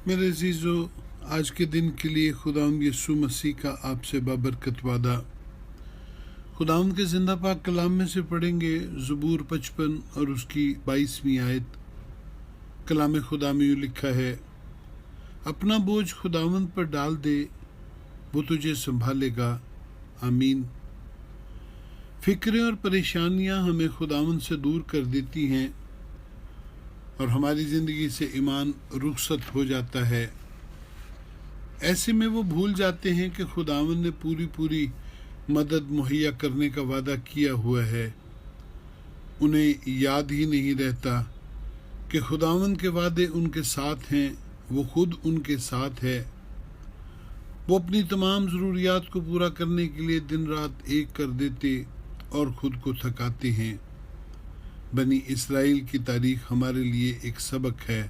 میرے عزیزو، آج کے دن کے لیے خداوند یسوع مسیح کا آپ سے بابرکت وعدہ خداوند کے زندہ پاک کلام میں سے پڑھیں گے۔ زبور 55 اور اس کی 22ویں آیت۔ کلام خدا میں یوں لکھا ہے، اپنا بوجھ خداوند پر ڈال دے، وہ تجھے سنبھالے گا۔ آمین۔ فکریں اور پریشانیاں ہمیں خداوند سے دور کر دیتی ہیں اور ہماری زندگی سے ایمان رخصت ہو جاتا ہے۔ ایسے میں وہ بھول جاتے ہیں کہ خداوند نے پوری مدد مہیا کرنے کا وعدہ کیا ہوا ہے۔ انہیں یاد ہی نہیں رہتا کہ خداوند کے وعدے ان کے ساتھ ہیں، وہ خود ان کے ساتھ ہے۔ وہ اپنی تمام ضروریات کو پورا کرنے کے لیے دن رات ایک کر دیتے اور خود کو تھکاتے ہیں۔ بنی اسرائیل کی تاریخ ہمارے لیے ایک سبق ہے۔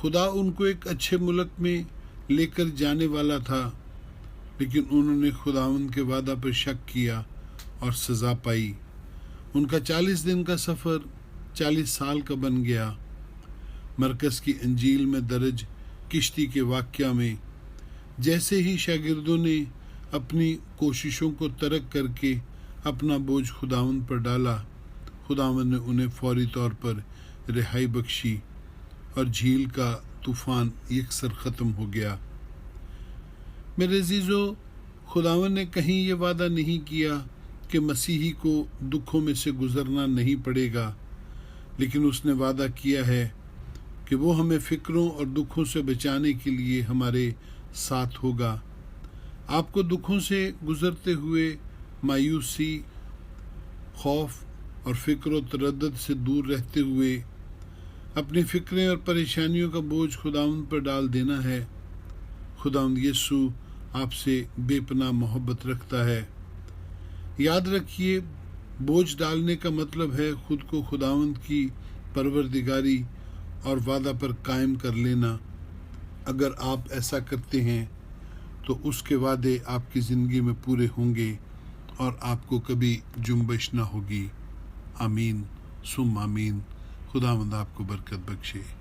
خدا ان کو ایک اچھے ملک میں لے کر جانے والا تھا، لیکن انہوں نے خداوند کے وعدہ پر شک کیا اور سزا پائی۔ ان کا 40 دن کا سفر 40 سال کا بن گیا۔ مرکز کی انجیل میں درج کشتی کے واقعہ میں جیسے ہی شاگردوں نے اپنی کوششوں کو ترک کر کے اپنا بوجھ خداوند پر ڈالا، خداوند نے انہیں فوری طور پر رہائی بخشی اور جھیل کا طوفان یکسر ختم ہو گیا۔ میرے عزیزو، خداوند نے کہیں یہ وعدہ نہیں کیا کہ مسیحی کو دکھوں میں سے گزرنا نہیں پڑے گا، لیکن اس نے وعدہ کیا ہے کہ وہ ہمیں فکروں اور دکھوں سے بچانے کے لیے ہمارے ساتھ ہوگا۔ آپ کو دکھوں سے گزرتے ہوئے مایوسی، خوف اور فکر و تردد سے دور رہتے ہوئے اپنی فکریں اور پریشانیوں کا بوجھ خداوند پر ڈال دینا ہے۔ خداوند یسوع آپ سے بے پناہ محبت رکھتا ہے۔ یاد رکھیے، بوجھ ڈالنے کا مطلب ہے خود کو خداوند کی پروردگاری اور وعدہ پر قائم کر لینا۔ اگر آپ ایسا کرتے ہیں تو اس کے وعدے آپ کی زندگی میں پورے ہوں گے اور آپ کو کبھی جنبش نہ ہوگی۔ آمین ثم آمین۔ خداوند آپ کو برکت بخشے۔